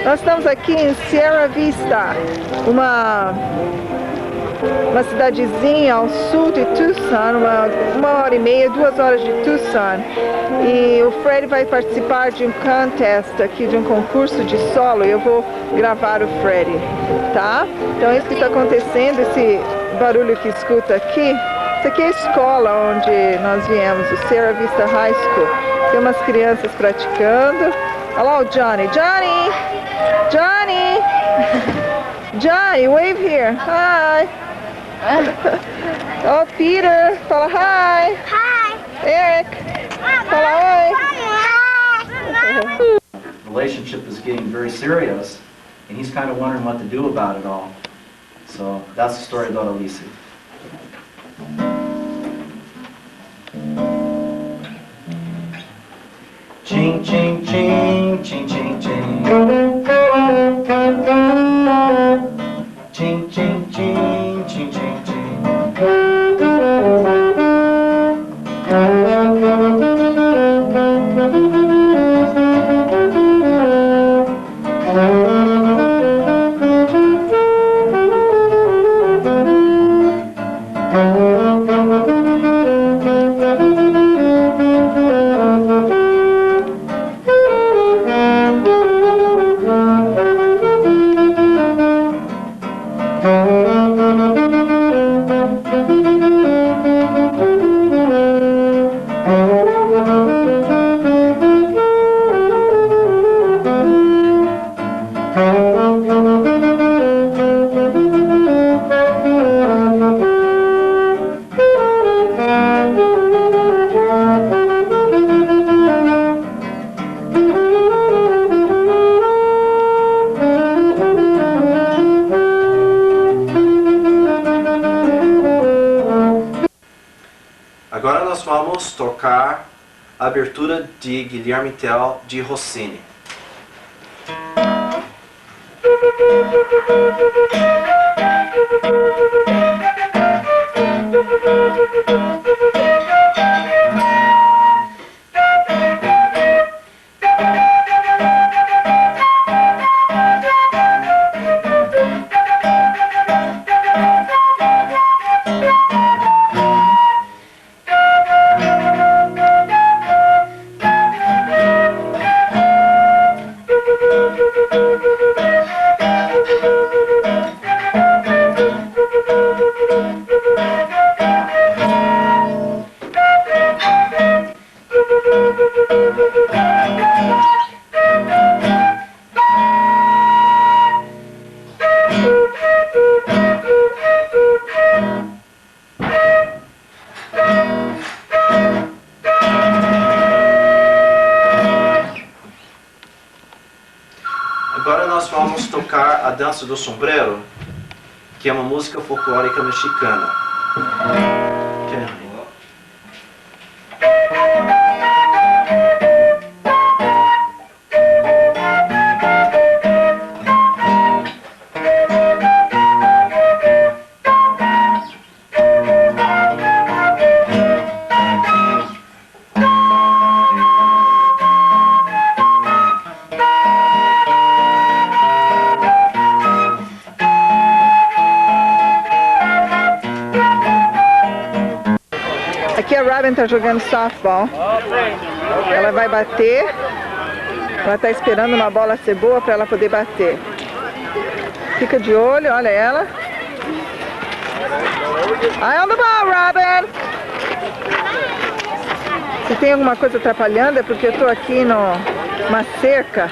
Nós estamos aqui em Sierra Vista, uma cidadezinha ao sul de Tucson, uma hora e meia, 2 horas de Tucson. E o Fred vai participar de um contest aqui, de um concurso de solo, e eu vou gravar o Fred, tá? Então é isso que está acontecendo, esse barulho que escuta aqui. Isso aqui é a escola onde nós viemos, o Sierra Vista High School. Tem umas crianças praticando. Olha lá o Johnny. Johnny! Johnny! Johnny, wave here. Hi! Oh, Peter! Fala hi! Hi! Eric! Fala oi! The relationship is getting very serious, and he's kind of wondering what to do about it all. So that's the story about Elise. Ching, ching, ching, ching, ching, ching. Ching, ching, ching, ching, ching, ching. Agora nós vamos tocar a abertura de Guilherme Tell de Rossini. Agora nós vamos tocar a dança do sombrero, que é uma música folclórica mexicana. Aqui a Robin está jogando softball. Ela vai bater. Ela está esperando uma bola ser boa para ela poder bater. Fica de olho, olha ela. Eye on the ball, Robin! Se tem alguma coisa atrapalhando é porque eu estou aqui numa cerca.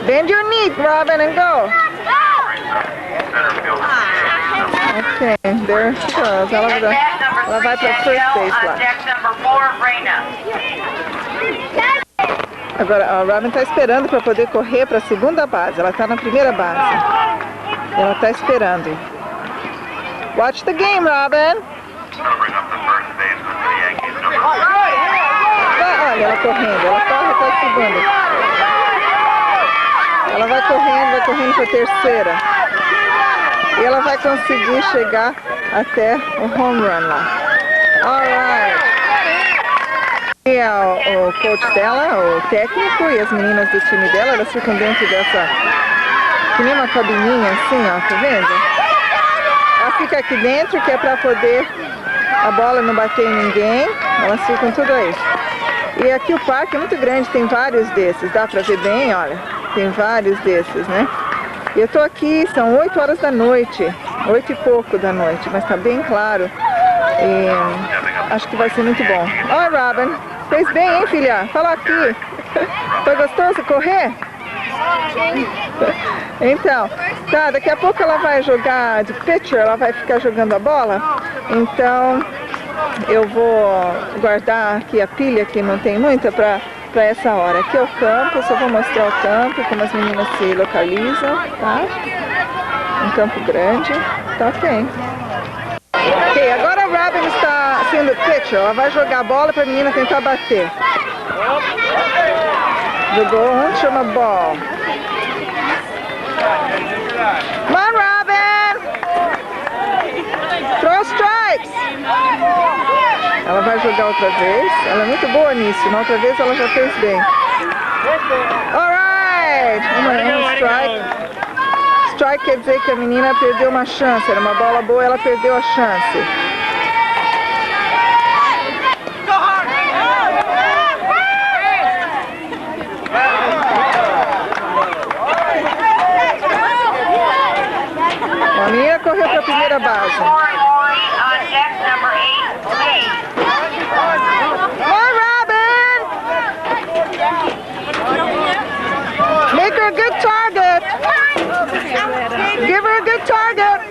Bend your knee, Robin, and go! Ok, there she goes. Ela vai para first base lá. Agora a Robin está esperando para poder correr para a segunda base. Ela está na primeira base. Ela está esperando. Watch the game, Robin. Olha ela correndo. Ela corre para a segunda. Ela vai correndo para a terceira. E ela vai conseguir chegar até o home run lá. Alright. aqui é o coach dela, o técnico, e as meninas do time dela, elas ficam dentro dessa, que nem uma cabininha assim, ó, tá vendo? Ela fica aqui dentro, que é pra poder a bola não bater em ninguém, elas ficam tudo aí. E aqui o parque é muito grande, tem vários desses, dá pra ver bem, olha, tem vários desses, né? E eu tô aqui, são 8 horas da noite, 8 e pouco da noite, mas tá bem claro. E acho que vai ser muito bom. Ó, Robin, fez bem, hein, filha? Fala aqui. Foi gostoso correr? Então, tá, daqui a pouco ela vai jogar de pitcher, ela vai ficar jogando a bola. Então, eu vou guardar aqui a pilha, que não tem muita, pra essa hora. Aqui é o campo, só vou mostrar o campo, como as meninas se localizam, tá? Um campo grande, tá ok. Ok, agora a Robin está sendo pitcher, ela vai jogar a bola para a menina tentar bater. Jogou um, chama ball. Come on, Robin! Throw strikes! Ela vai jogar outra vez, ela é muito boa nisso, na outra vez ela já fez bem. Alright! Um strike. Strike quer dizer que a menina perdeu uma chance, era uma bola boa, ela perdeu a chance. A menina correu para a primeira base. Oi, Robin! Make her a good target! Give her a good target!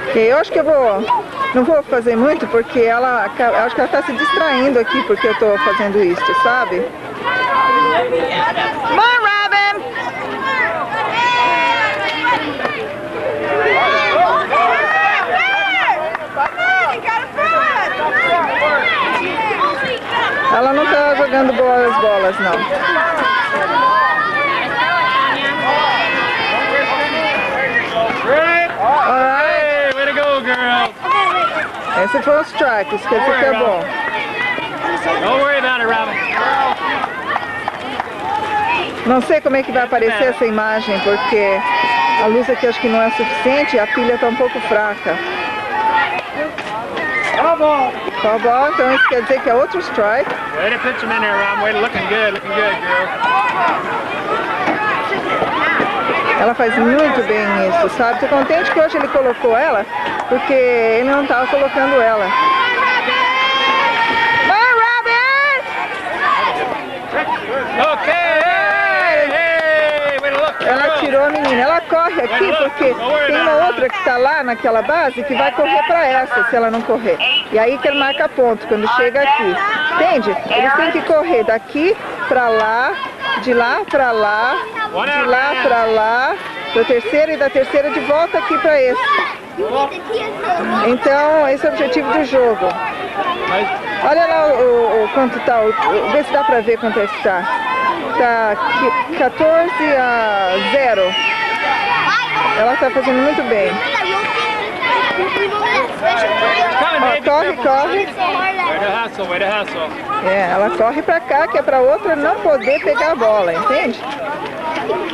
Ok, eu acho que não vou fazer muito porque eu acho que ela está se distraindo aqui porque eu estou fazendo isso, sabe? Come on, Robin! Ela não está jogando boas bolas, não. Hey, way to go, girl! Esse foi um strike, isso quer dizer que é bom. Don't worry about it, Robin. Não sei como é que vai aparecer essa imagem, porque a luz aqui acho que não é suficiente e a pilha está um pouco fraca. Foul ball, então isso quer dizer que é outro strike. Way to pitch him in there, Robin. Way to looking good, girl. Ela faz muito bem isso, sabe? Tô contente que hoje ele colocou ela, porque ele não estava colocando ela. Vai, Robin! Ok! Hey, way to look, Ela tirou a menina. Ela corre aqui porque tem uma outra que está lá naquela base que vai correr para essa, se ela não correr. E aí que ele marca ponto quando chega aqui. Entende? Eles têm que correr daqui para lá, de lá para lá, de lá para lá, da terceira e da terceira de volta aqui para esse. Então, esse é o objetivo do jogo. Olha lá o quanto tá, vê se dá para ver quanto é que está. Tá 14-0. Ela está fazendo muito bem. Ó, corre. Way to hustle. É, ela corre pra cá, que é pra outra não poder pegar a bola, entende?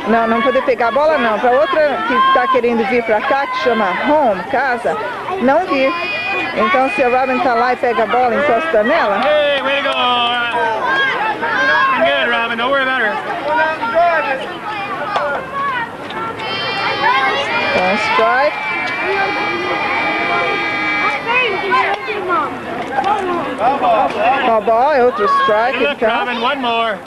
Não poder pegar a bola não, pra outra que tá querendo vir pra cá, que chama home, casa, não vir. Então se a Robin tá lá e pega a bola, encosta nela. Hey, way to go! Looking good, Robin. Don't worry about her. Então, strike. Foul ball é outro strike, Good look, então. Robin. One more.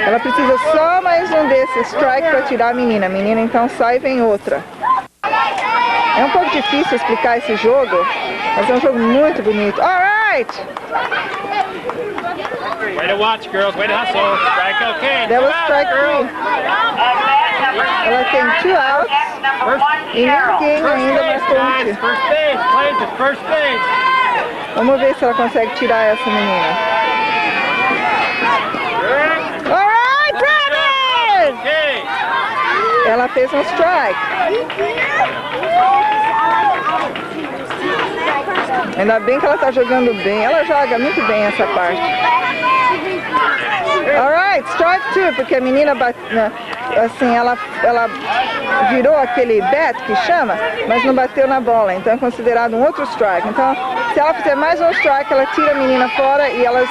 Ela precisa só mais um desses strike para tirar a menina. A menina então sai e vem outra. É um pouco difícil explicar esse jogo, mas é um jogo muito bonito. Alright! Way to watch, girls. Way to hustle. Strike, okay. That was strike 3. Ela tem 2 outs e ninguém ainda marcou um tiro. First base. Plays at first base. Vamos ver se ela consegue tirar essa menina. Alright, Robin! Okay. Ela fez um strike. Ainda bem que ela tá jogando bem. Ela joga muito bem essa parte. Alright, strike 2, porque a menina assim, ela virou aquele bat que chama, mas não bateu na bola, então é considerado um outro strike. Então, se ela fizer mais um strike, ela tira a menina fora e elas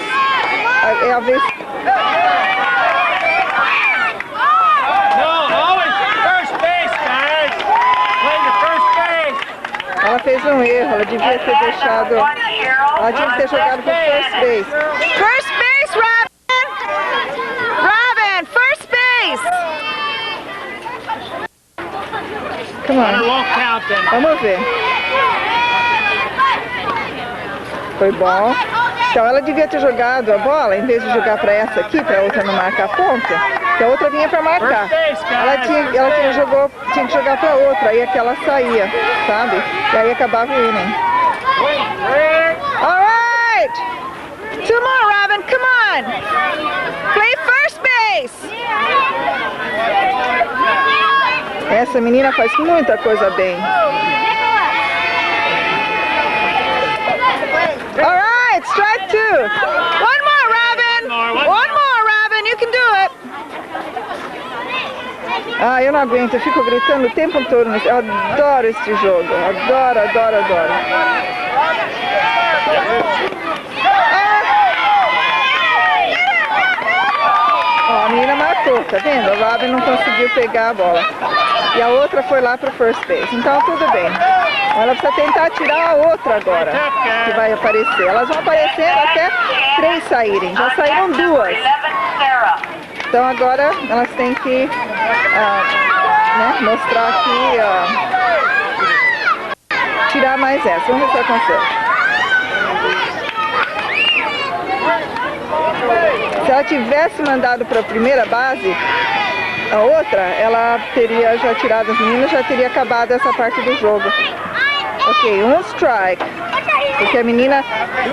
é a vez. No, always first base, guys. Play the first base. Ela fez um erro, ela devia ter deixado. Ela tinha que ter jogado pro first base. First base, Robin! Robin, first base! Come Runner on. won't count then. Vamos ver. Foi bom. Então ela devia ter jogado a bola, em vez de jogar para essa aqui, para a outra não marcar ponta, que a outra vinha para marcar. Ela tinha que jogar para outra, aí aquela saía, sabe? E aí acabava o inning. Alright! Two more, Robin, come on! Play first base! Essa menina faz muita coisa bem. Alright, strike 2. One more, Robin. One more, Robin. You can do it. Ah, eu não aguento. Eu fico gritando o tempo todo. Eu adoro este jogo. Adoro, adoro, adoro. Ó, a menina matou, tá vendo? A Robin não conseguiu pegar a bola. E a outra foi lá pro first base. Então tudo bem. Ela precisa tentar tirar a outra agora, que vai aparecer. Elas vão aparecendo até 3 saírem. Já saíram 2. Então agora elas têm que mostrar aqui, tirar mais essa. Vamos ver se ela consegue. Se ela tivesse mandado para a primeira base, a outra, ela teria já tirado as meninas, já teria acabado essa parte do jogo. Ok, um strike, porque a menina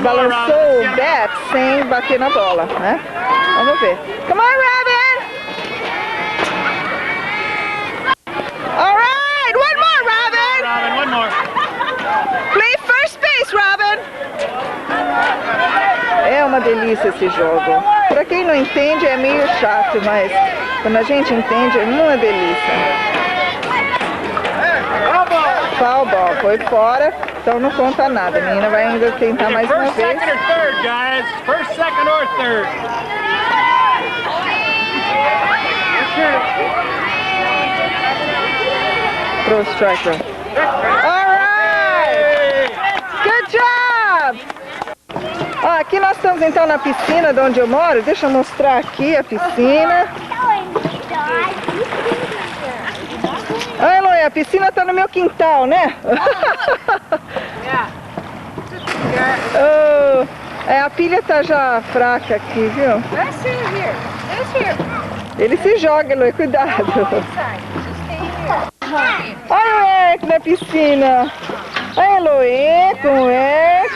balançou o bat sem bater na bola, né? Vamos ver. Come on, Robin! Alright, one more, Robin! Robin, one more. Play first base, Robin! É uma delícia esse jogo. Pra quem não entende é meio chato, mas quando a gente entende é uma delícia. Foul ball, foi fora, então não conta nada. A menina vai ainda tentar mais uma First, vez. second, or third, guys. First, second, or third. Throw strike round. Alright! Good job! Ó, aqui nós estamos então na piscina de onde eu moro. Deixa eu mostrar aqui a piscina. Ah, Eloy, a piscina tá no meu quintal, né? Oh, a pilha tá já fraca aqui, viu? Ele se joga, Eloy, cuidado. Olha o Eric na piscina. Olha Eloy, com o Eric.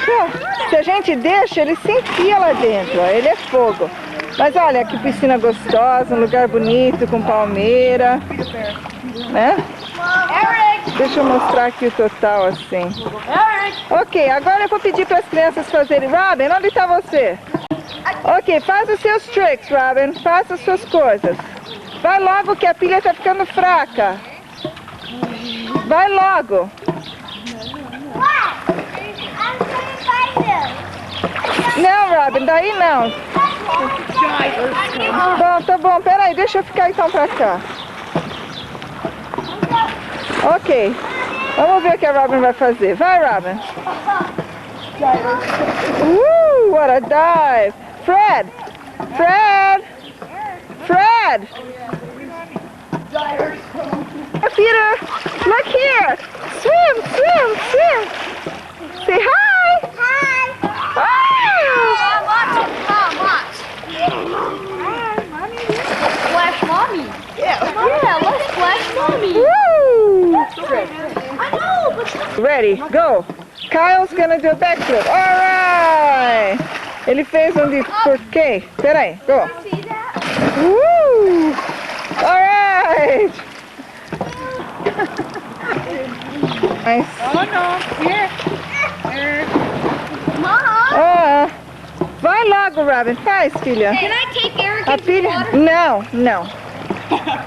Se a gente deixa, ele se enfia lá dentro, ó. Ele é fogo. Mas olha que piscina gostosa, um lugar bonito, com palmeira. Né? Deixa eu mostrar aqui o total assim. Ok, agora eu vou pedir para as crianças fazerem. Robin, onde está você? Ok, faz os seus tricks, Robin. Faça as suas coisas. Vai logo que a pilha está ficando fraca. Vai logo. Não, Robin, daí não. Bom, tá bom. Peraí, deixa eu ficar então pra cá. Ok. Vamos ver o que a Robin vai fazer. Vai, Robin. What a dive. Fred. Fred. Fred. Peter, look here. Swim, swim, swim. Say hi. Hi. Splash mommy. Yeah, let's splash mommy. Woo! I know, but Ready, go. Kyle's gonna do a backflip. Alright! Ele fez um de porquê? Peraí, go. See that? Alright! Nice. Oh no. Here. Mom. Ah, vai logo, Robin. Faz, filha. Can I take Eric A into the filha... water? Não, não.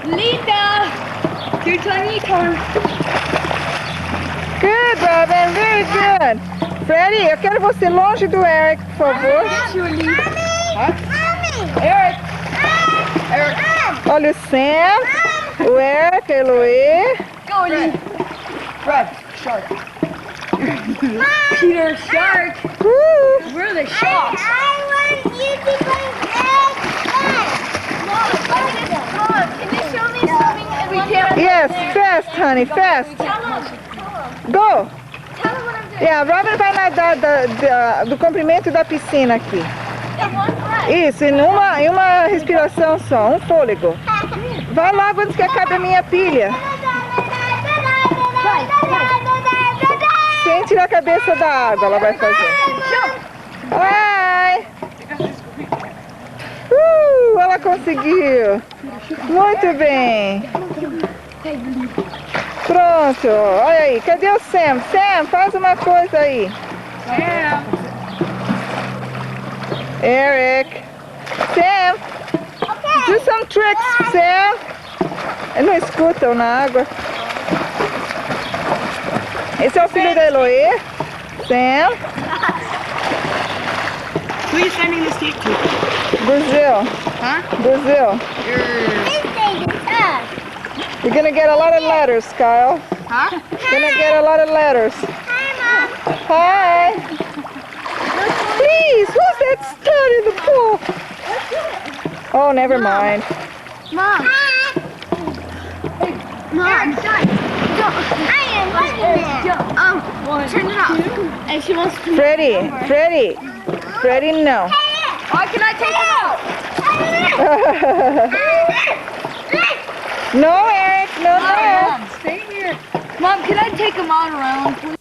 Linda. Your tiny turn. Good, Robin. Very good. Freddie, eu quero você longe do Eric, por favor. Eric. Eric. Olha o Sam, o Eric, a Eloy. Go, Lee. Fred. Shark. Peter, shark. We're the sharks. I want you to play egg. Mom, can you show me swimming in one minute? Yes, fast, honey, fast. Tell him. Go. Tell him what I'm doing. Yeah, Robin vai nadar do comprimento da piscina aqui. In one breath. Isso, em uma respiração só, um fôlego. Vai logo antes que acabe a minha pilha. Sem tirar a cabeça da água, ela vai fazer. Ai! Ela conseguiu! Muito bem! Pronto! Olha aí, cadê o Sam? Sam, faz uma coisa aí! Eric! Sam! Do some tricks, Sam! Eles não escutam na água. Esse é o filho da Eloy. Sam. Who are you sending this cake to? Brazil. Huh? Brazil. You're gonna get a lot of letters, Kyle. Huh? Gonna get a lot of letters. Hi. Please, who's that stud in the pool? Oh, never mind. Mom. Mom. I am liking it. Turn it off. And she wants to. Freddie, no. Oh, can I take him out? No, Eric, no. Mom, stay here. Mom, can I take him out around, please?